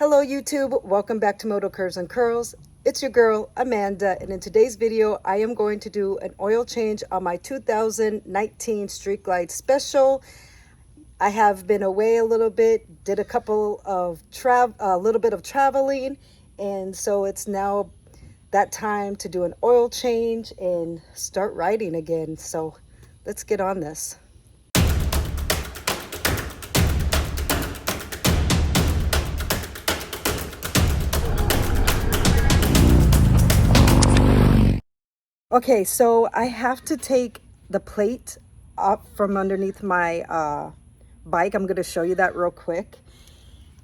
Hello YouTube, welcome back to Moto Curves and Curls. It's your girl Amanda, and in today's video I am going to do an oil change on my 2019 Street Glide Special. I have been away a little bit, did a little bit of traveling, and so it's now that time to do an oil change and start riding again. So let's get on this. Okay, so I have to take the plate up from underneath my bike. I'm going to show you that real quick.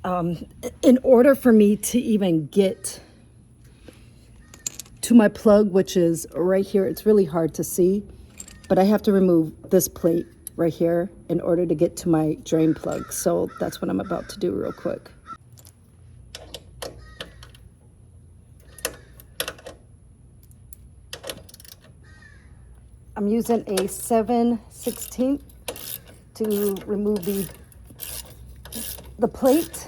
In order for me to even get to my plug, which is right here, it's really hard to see, but I have to remove this plate right here in order to get to my drain plug. So that's what I'm about to do real quick. I'm using a 7/16 to remove the plate.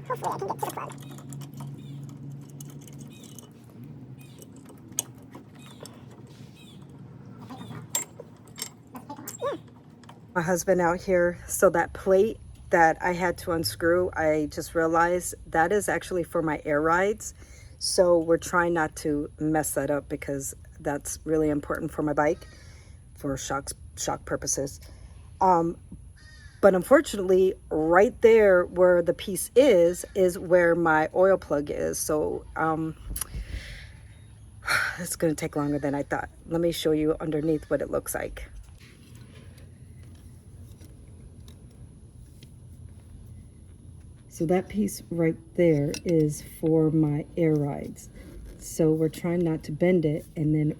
Hopefully I can get to the plug. My husband out here, so that plate that I had to unscrew, I just realized that is actually for my air rides. So we're trying not to mess that up because that's really important for my bike for shock purposes. But unfortunately, right there where the piece is where my oil plug is. So it's going to take longer than I thought. Let me show you underneath what it looks like. So that piece right there is for my air rides. So we're trying not to bend it, and then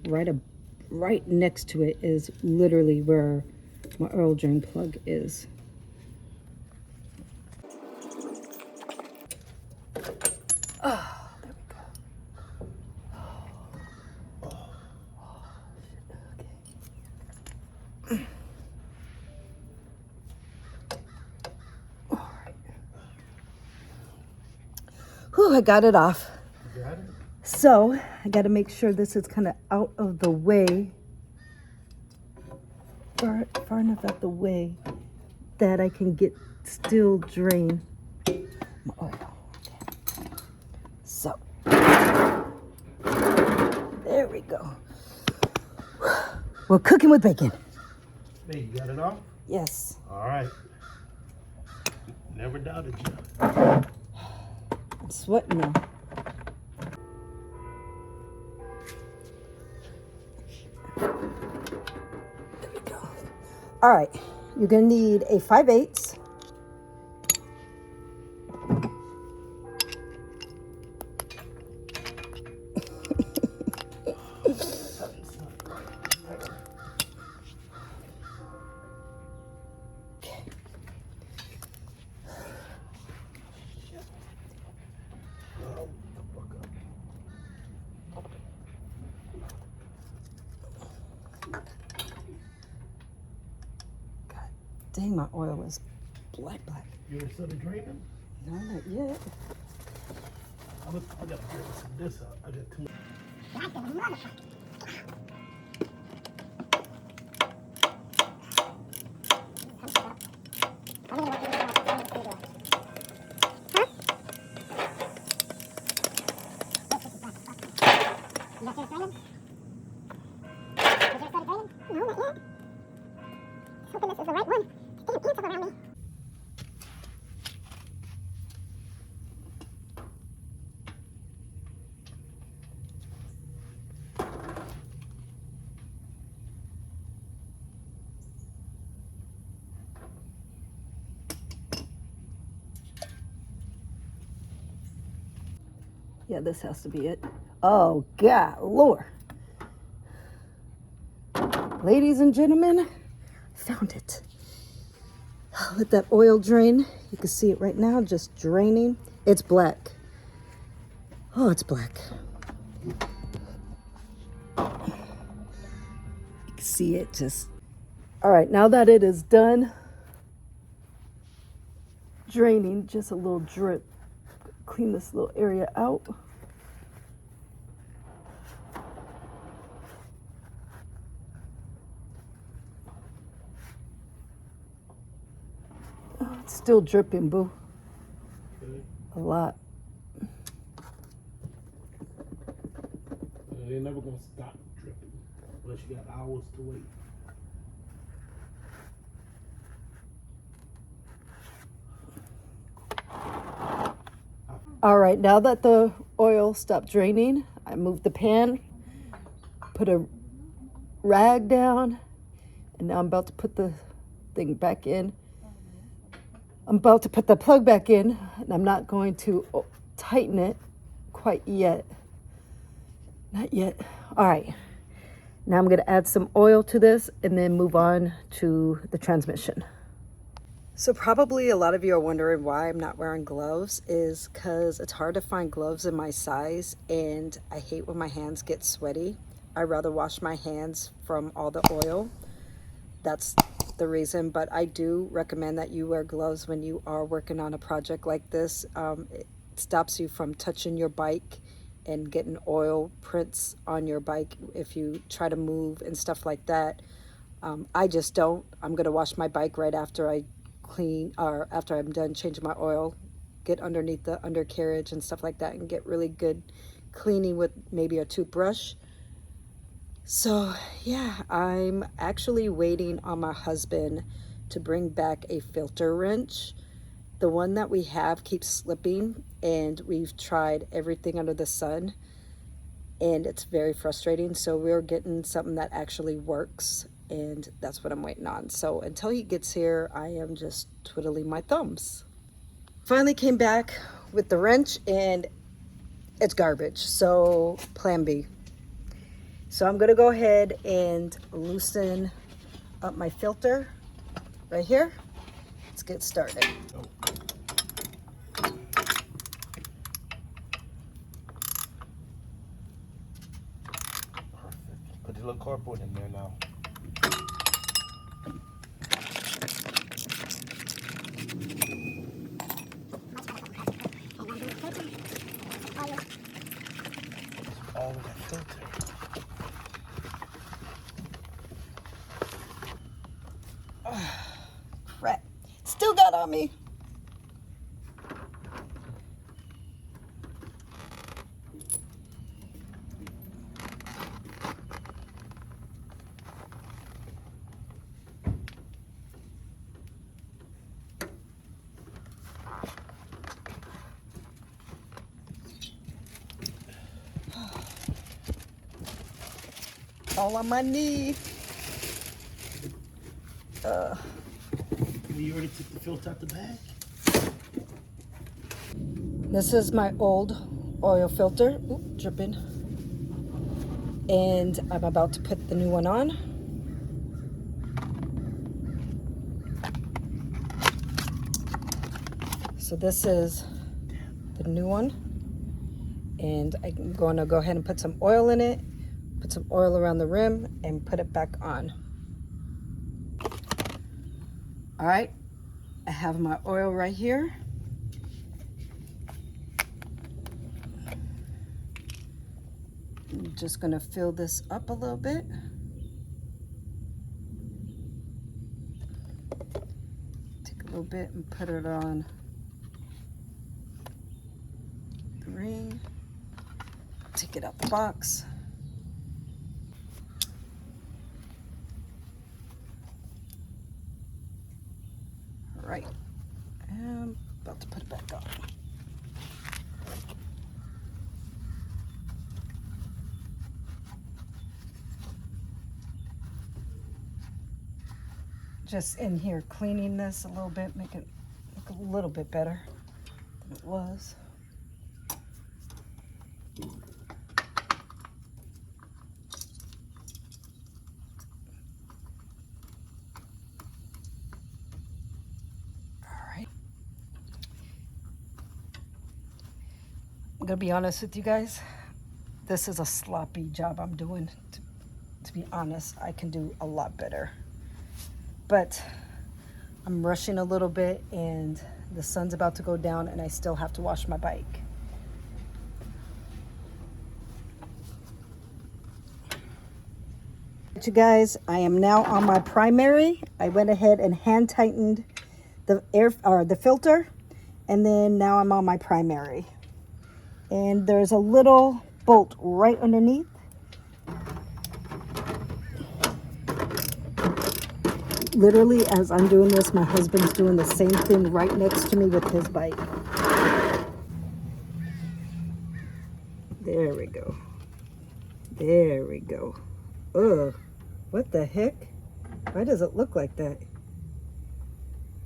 right next to it is literally where my oil drain plug is. Oh, there we go. Okay. All right. Whew, I got it off. You got it? So I got to make sure this is kind of out of the way, far enough out the way that I can still drain my oil. Okay. So there we go. We're cooking with bacon. Hey, you got it off? Yes. All right. Never doubted you. I'm sweating now. There we go. All right, you're gonna need a 5/8. Dang, my oil is black. You were still draining? No, not yet. I gotta get some of this out. I got too much. Yeah, this has to be it. Oh, God, Lord. Ladies and gentlemen, found it. Let that oil drain. You can see it right now, just draining. It's black. Oh, it's black. You can see it just. All right, now that it is done, draining, just a little drip. Clean this little area out. Oh, it's still dripping, boo. Okay. A lot. They're never gonna stop dripping unless you got hours to wait. All right, now that the oil stopped draining, I moved the pan, put a rag down, and now I'm about to put the thing back in. I'm about to put the plug back in, and I'm not going to tighten it quite yet. Not yet. All right, now I'm gonna add some oil to this and then move on to the transmission. So probably a lot of you are wondering why I'm not wearing gloves is because it's hard to find gloves in my size, and I hate when my hands get sweaty. I'd rather wash my hands from all the oil. That's the reason, but I do recommend that you wear gloves when you are working on a project like this. It stops you from touching your bike and getting oil prints on your bike if you try to move and stuff like that. I just don't. I'm gonna wash my bike right after I clean, or after I'm done changing my oil, get underneath the undercarriage and stuff like that and get really good cleaning with maybe a toothbrush. So yeah, I'm actually waiting on my husband to bring back a filter wrench. The one that we have keeps slipping, and we've tried everything under the sun, and it's very frustrating. So we're getting something that actually works, and that's what I'm waiting on. So until he gets here, I am just twiddling my thumbs. Finally came back with the wrench, and it's garbage. So plan B. So I'm gonna go ahead and loosen up my filter right here. Let's get started. Oh, perfect. Put the little cardboard in there now. All of that filter. Crap. Still got on me. All on my knee. You already took the filter out the bag? This is my old oil filter. Oop, dripping. And I'm about to put the new one on. So this is the new one. And I'm going to go ahead and put some oil in it, put some oil around the rim, and put it back on. All right, I have my oil right here. I'm just gonna fill this up a little bit. Take a little bit and put it on the ring. Take it out the box. All right, and about to put it back on. Just in here cleaning this a little bit, make it look a little bit better than it was. All right. I'm gonna be honest with you guys. This is a sloppy job I'm doing. To be honest, I can do a lot better. But I'm rushing a little bit and the sun's about to go down and I still have to wash my bike. You guys, I am now on my primary. I went ahead and hand tightened the the filter, and then now I'm on my primary. And there's a little bolt right underneath. Literally, as I'm doing this, my husband's doing the same thing right next to me with his bike. There we go. There we go. Ugh. What the heck? Why does it look like that?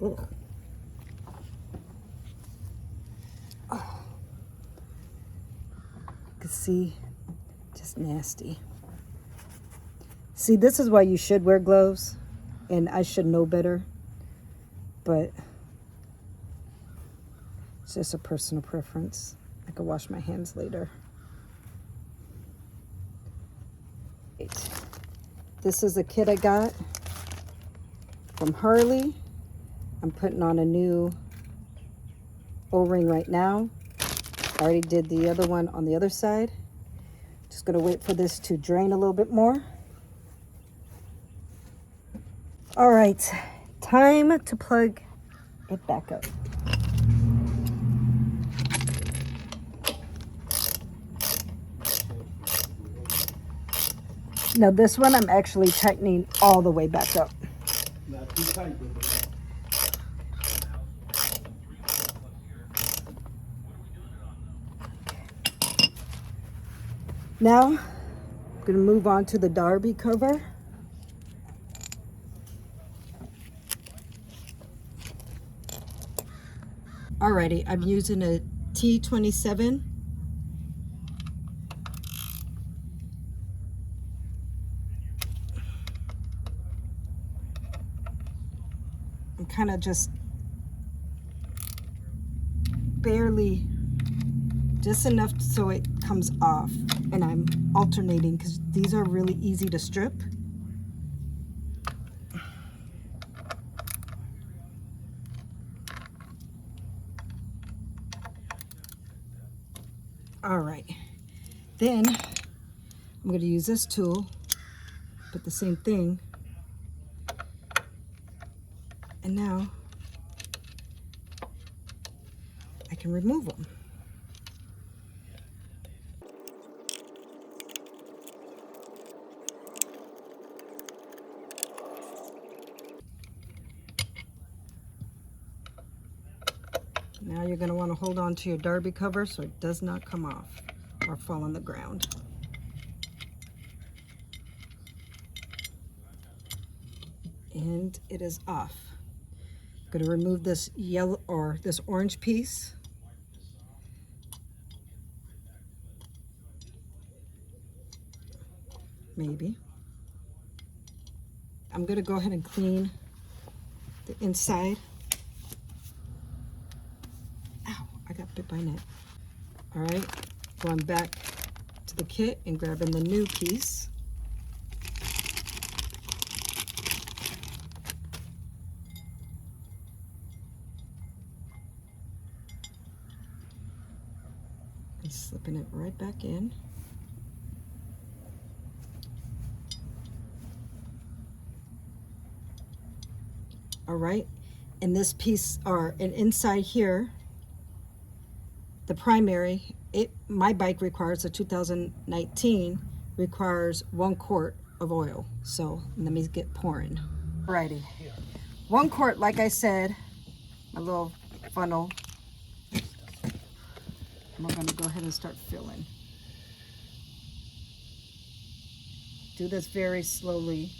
Ugh. Oh. You can see, just nasty. See, this is why you should wear gloves, and I should know better, but it's just a personal preference. I can wash my hands later. This is a kit I got from Harley. I'm putting on a new O-ring right now. I already did the other one on the other side. Just gonna wait for this to drain a little bit more. All right, time to plug it back up. Now this one I'm actually tightening all the way back up. Not too tight, but Now I'm gonna move on to the derby cover. Alrighty, I'm using a T27. I'm kind of just barely, just enough so it comes off, and I'm alternating because these are really easy to strip. All right, then I'm going to use this tool, put the same thing, and now I can remove them. Now you're going to want to hold on to your derby cover so it does not come off or fall on the ground. And it is off. I'm going to remove this yellow or this orange piece. Maybe. I'm going to go ahead and clean the inside. Ow, I got bit by a net. All right, going back to the kit and grabbing the new piece. And slipping it right back in. All right, and this piece, and inside here, the primary, my bike requires, a 2019, requires 1 quart of oil. So let me get pouring. Alrighty, 1 quart, like I said, my little funnel. I'm gonna go ahead and start filling. Do this very slowly.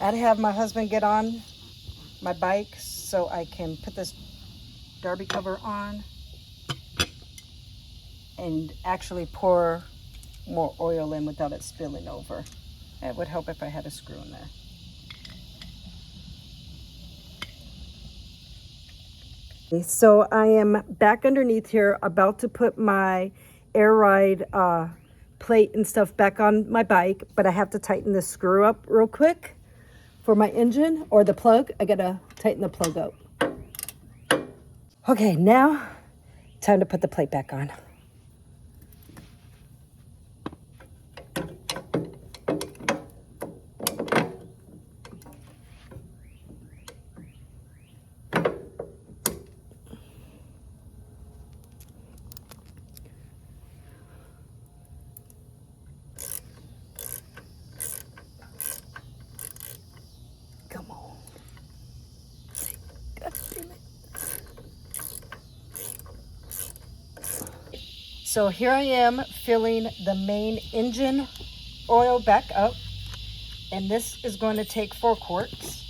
I'd have my husband get on my bike so I can put this derby cover on and actually pour more oil in without it spilling over. It would help if I had a screw in there. So I am back underneath here, about to put my air ride plate and stuff back on my bike, but I have to tighten this screw up real quick for my engine, or the plug. I gotta tighten the plug up. Okay, now time to put the plate back on. Come on. God damn it. So here I am filling the main engine oil back up, and this is going to take 4 quarts.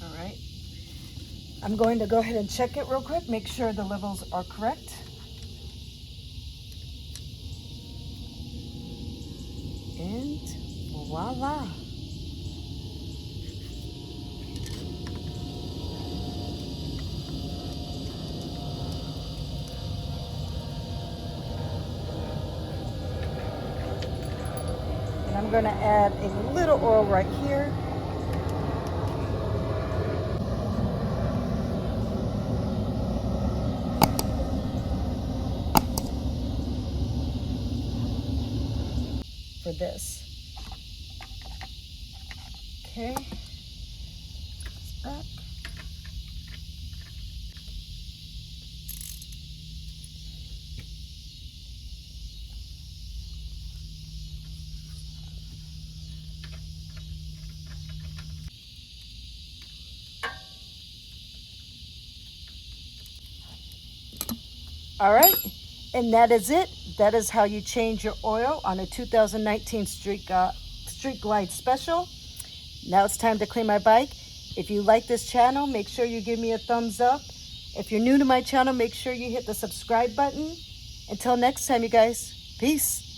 All right. I'm going to go ahead and check it real quick, make sure the levels are correct. And voila. And I'm going to add a little oil right here. For this. Okay. It's back. All right, and that is it. That is how you change your oil on a 2019 Street Glide Special. Now it's time to clean my bike. If you like this channel, make sure you give me a thumbs up. If you're new to my channel, make sure you hit the subscribe button. Until next time, you guys, peace.